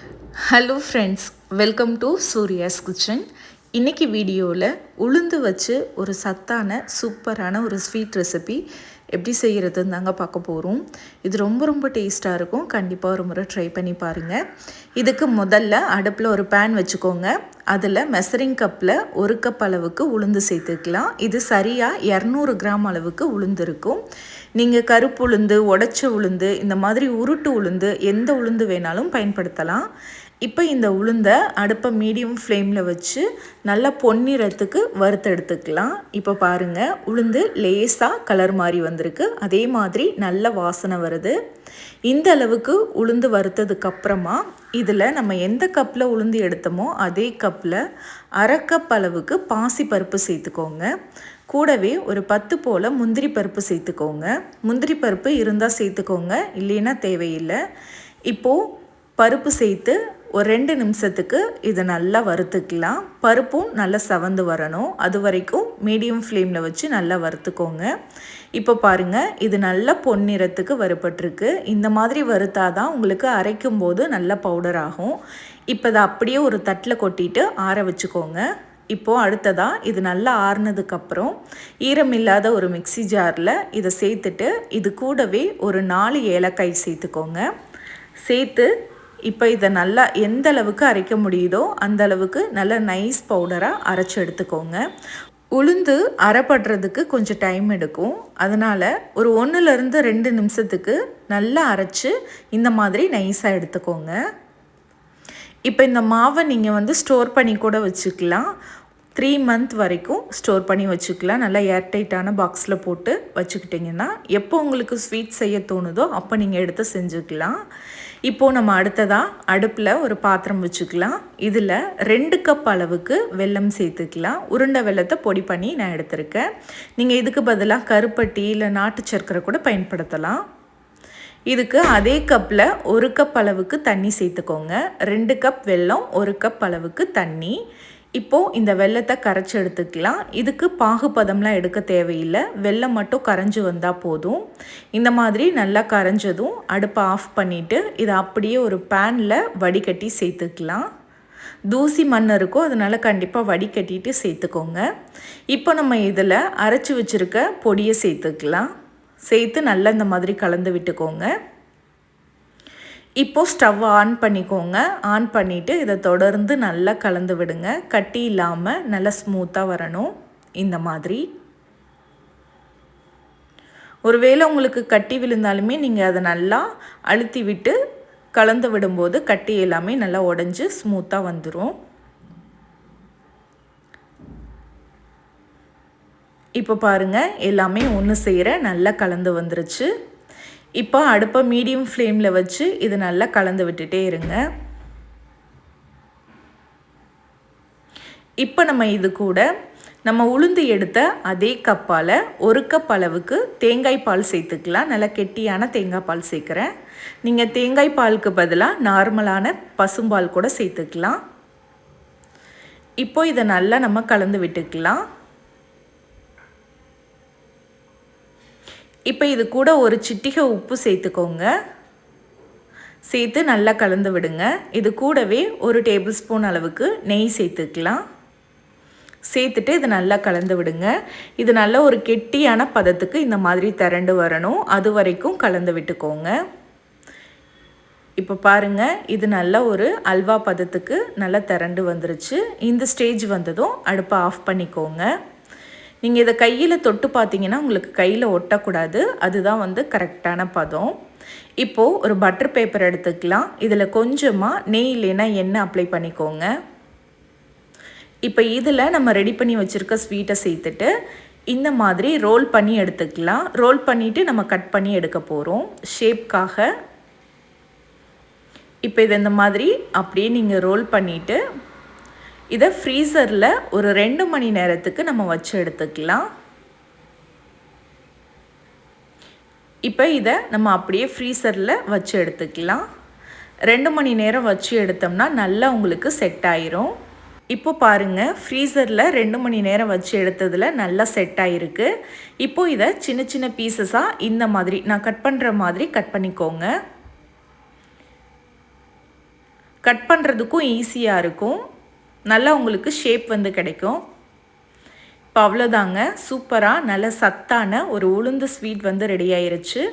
Hello friends, welcome to Surya's kitchen. இன்றைக்கி வீடியோவில் உளுந்து வச்சு ஒரு சத்தான சூப்பரான ஒரு ஸ்வீட் ரெசிபி எப்படி செய்கிறதுன்னு தாங்க பார்க்க போகிறோம். இது ரொம்ப ரொம்ப டேஸ்ட்டாக இருக்கும். கண்டிப்பாக ஒரு முறை ட்ரை பண்ணி பாருங்கள். இதுக்கு முதல்ல அடுப்பில் ஒரு பேன் வச்சுக்கோங்க. அதில் மெஷரிங் கப்பில் 1 கப் அளவுக்கு உளுந்து சேர்த்துக்கலாம். இது சரியாக 200 கிராம் அளவுக்கு உளுந்து இருக்கும். நீங்கள் கருப்பு உளுந்து, உடைச்ச உளுந்து, இந்த மாதிரி உருட்டு உளுந்து, எந்த உளுந்து வேணாலும் பயன்படுத்தலாம். இப்போ இந்த உளுந்தை அடுப்பை மீடியம் ஃப்ளேமில் வச்சு நல்லா பொன்னிறத்துக்கு வறுத்தெடுத்துக்கலாம். இப்போ பாருங்கள், உளுந்து லேசாக கலர் மாதிரி வந்திருக்கு. அதே மாதிரி நல்ல வாசனை வருது. இந்த அளவுக்கு உளுந்து வறுத்ததுக்கப்புறமா இதில் நம்ம எந்த கப்பில் உளுந்து எடுத்தோமோ அதே கப்பில் 1/2 கப் அளவுக்கு பாசி பருப்பு சேர்த்துக்கோங்க. கூடவே ஒரு 10 போல் முந்திரி பருப்பு சேர்த்துக்கோங்க. முந்திரி பருப்பு இருந்தால் சேர்த்துக்கோங்க, இல்லைன்னா தேவையில்லை. இப்போது பருப்பு சேர்த்து ஒரு 2 நிமிஷத்துக்கு இதை நல்லா வறுத்துக்கலாம். பருப்பும் நல்லா செவந்து வரணும். அது வரைக்கும் மீடியம் ஃப்ளேமில் வச்சு நல்லா வறுத்துக்கோங்க. இப்போ பாருங்கள், இது நல்லா பொன்னிறத்துக்கு வறுபட்டிருக்கு. இந்த மாதிரி வறுத்தாதான் உங்களுக்கு அரைக்கும் போது நல்லா பவுடர் ஆகும். இப்போ இதை அப்படியே ஒரு தட்டில் கொட்டிட்டு ஆற வச்சுக்கோங்க. இப்போது அடுத்ததாக இது நல்லா ஆறுனதுக்கப்புறம் ஈரமில்லாத ஒரு மிக்சி ஜாரில் இதை சேர்த்துட்டு இது கூடவே ஒரு 4 ஏலக்காய் சேர்த்துக்கோங்க. சேர்த்து இப்போ இதை நல்லா எந்த அளவுக்கு அரைக்க முடியுதோ அந்த அளவுக்கு நல்லா நைஸ் பவுடராக அரைச்சி எடுத்துக்கோங்க. உளுந்து அரைப்படுறதுக்கு கொஞ்சம் டைம் எடுக்கும். அதனால் ஒரு 1லேருந்து 2 நிமிஷத்துக்கு நல்லா அரைச்சி இந்த மாதிரி நைஸாக எடுத்துக்கோங்க. இப்போ இந்த மாவை நீங்கள் ஸ்டோர் பண்ணி கூட வச்சுக்கலாம். 3 மந்த் வரைக்கும் ஸ்டோர் பண்ணி வச்சுக்கலாம். நல்லா ஏர்டைட்டான பாக்ஸில் போட்டு வச்சுக்கிட்டிங்கன்னா எப்போ உங்களுக்கு ஸ்வீட் செய்ய தோணுதோ அப்போ நீங்கள் எடுத்து செஞ்சுக்கலாம். இப்போது நம்ம அடுத்ததாக அடுப்பில் ஒரு பாத்திரம் வச்சுக்கலாம். இதில் 2 கப் அளவுக்கு வெல்லம் சேர்த்துக்கலாம். உருண்டை வெல்லத்தை பொடி பண்ணி நான் எடுத்திருக்கேன். நீங்கள் இதுக்கு பதிலாக கருப்பட்டி இல்லை நாட்டு சர்க்கரை கூட பயன்படுத்தலாம். இதுக்கு அதே கப்பில் 1 கப் அளவுக்கு தண்ணி சேர்த்துக்கோங்க. 2 கப் வெல்லம், 1 கப் அளவுக்கு தண்ணி. இப்போது இந்த வெல்லத்தை கரைச்சி எடுத்துக்கலாம். இதுக்கு பாகுபதம்லாம் எடுக்க தேவையில்லை. வெல்லம் மட்டும் கரைஞ்சி வந்தால் போதும். இந்த மாதிரி நல்லா கரைஞ்சதும் அடுப்பை ஆஃப் பண்ணிவிட்டு இதை அப்படியே ஒரு பேனில் வடிகட்டி சேர்த்துக்கலாம். தூசி மண் இருக்கும், அதனால் கண்டிப்பாக வடிகட்டிட்டு சேர்த்துக்கோங்க. இப்போ நம்ம இதில் அரைச்சி வச்சுருக்க பொடியை சேர்த்துக்கலாம். சேர்த்து நல்லா இந்த மாதிரி கலந்து விட்டுக்கோங்க. இப்போது ஸ்டவ் ஆன் பண்ணிக்கோங்க. ஆன் பண்ணிவிட்டு இதை தொடர்ந்து நல்லா கலந்து விடுங்க. கட்டி இல்லாமல் நல்லா ஸ்மூத்தாக வரணும். இந்த மாதிரி ஒருவேளை உங்களுக்கு கட்டி விழுந்தாலுமே நீங்கள் அதை நல்லா அழுத்தி விட்டு கலந்து விடும்போது கட்டி எல்லாமே நல்லா உடஞ்சி ஸ்மூத்தாக வந்துடும். இப்போ பாருங்கள், எல்லாமே ஒன்று சேர நல்லா கலந்து வந்துருச்சு. இப்போ அடுப்பை மீடியம் ஃப்ளேமில் வச்சு இது நல்லா கலந்து விட்டுட்டே இருங்க. இப்போ நம்ம இது கூட நம்ம உளுந்து எடுத்த அதே கப்பால் 1 கப் அளவுக்கு தேங்காய் பால் சேர்த்துக்கலாம். நல்லா கெட்டியான தேங்காய் பால் சேர்க்குறேன். நீங்கள் தேங்காய் பாலுக்கு பதிலாக நார்மலான பசும்பால் கூட சேர்த்துக்கலாம். இப்போ இதை நல்லா நம்ம கலந்து விட்டுக்கலாம். இப்போ இது கூட ஒரு சிட்டிகை உப்பு சேர்த்துக்கோங்க. சேர்த்து நல்லா கலந்து விடுங்க. இது கூடவே ஒரு டேபிள் ஸ்பூன் அளவுக்கு நெய் சேர்த்துக்கலாம். சேர்த்துட்டு இது நல்லா கலந்து விடுங்க. இது நல்ல ஒரு கெட்டியான பதத்துக்கு இந்த மாதிரி திரண்டு வரணும். அது வரைக்கும் கலந்து விட்டுக்கோங்க. இப்போ பாருங்கள், இது நல்ல ஒரு அல்வா பதத்துக்கு நல்லா திரண்டு வந்துருச்சு. இந்த ஸ்டேஜ் வந்ததும் அடுப்பை ஆஃப் பண்ணிக்கோங்க. நீங்கள் இதை கையில் தொட்டு பார்த்தீங்கன்னா உங்களுக்கு கையில் ஒட்டக்கூடாது. அதுதான் கரெக்டான பதம். இப்போது ஒரு பட்டர் பேப்பர் எடுத்துக்கலாம். இதில் கொஞ்சமாக நெய் இல்லைன்னா எண்ணெய் அப்ளை பண்ணிக்கோங்க. இப்போ இதில் நம்ம ரெடி பண்ணி வச்சுருக்க ஸ்வீட்டை சேர்த்துட்டு இந்த மாதிரி ரோல் பண்ணி எடுத்துக்கலாம். ரோல் பண்ணிவிட்டு நம்ம கட் பண்ணி எடுக்க போகிறோம் ஷேப்காக. இப்போ இதை இந்த மாதிரி அப்படியே நீங்கள் ரோல் பண்ணிவிட்டு இதை ஃப்ரீசரில் ஒரு 2 மணி நேரத்துக்கு நம்ம வச்சு எடுத்துக்கலாம். இப்போ இதை நம்ம அப்படியே ஃப்ரீசரில் வச்சு எடுத்துக்கலாம். 2 மணி நேரம் வச்சு எடுத்தோம்னா நல்லா உங்களுக்கு செட் ஆயிரும். இப்போ பாருங்கள், ஃப்ரீசரில் 2 மணி நேரம் வச்சு எடுத்ததில் நல்லா செட் ஆகிருக்கு. இப்போது இதை சின்ன சின்ன பீசஸாக இந்த மாதிரி நான் கட் பண்ணுற மாதிரி கட் பண்ணிக்கோங்க. கட் பண்ணுறதுக்கும் ஈஸியாக இருக்கும். நல்லா உங்களுக்கு ஷேப் வந்து கிடைக்கும். இப்போ அவ்வளோதாங்க, சூப்பராக நல்ல சத்தான ஒரு உளுந்து ஸ்வீட் வந்து ரெடி ஆயிருச்சு.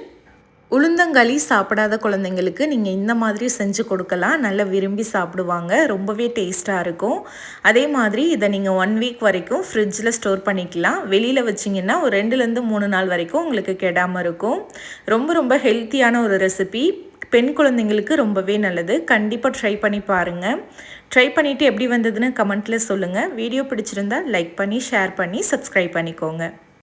உளுந்தங்களி சாப்பிடாத குழந்தைங்களுக்கு நீங்கள் இந்த மாதிரி செஞ்சு கொடுக்கலாம். நல்லா விரும்பி சாப்பிடுவாங்க. ரொம்பவே டேஸ்ட்டாக இருக்கும். அதே மாதிரி இதை நீங்கள் 1 வீக் வரைக்கும் ஃப்ரிட்ஜில் ஸ்டோர் பண்ணிக்கலாம். வெளியில் வச்சிங்கன்னா ஒரு 2லேருந்து 3 நாள் வரைக்கும் உங்களுக்கு கெடாமல் இருக்கும். ரொம்ப ஹெல்த்தியான ஒரு ரெசிபி. பெண் குழந்தைங்களுக்கு ரொம்பவே நல்லது. கண்டிப்பாக ட்ரை பண்ணி பாருங்கள். ட்ரை பண்ணிவிட்டு எப்படி வந்ததுன்னு கமெண்ட்டில் சொல்லுங்கள். வீடியோ பிடிச்சிருந்தா லைக் பண்ணி, ஷேர் பண்ணி, சப்ஸ்கிரைப் பண்ணிக்கோங்க.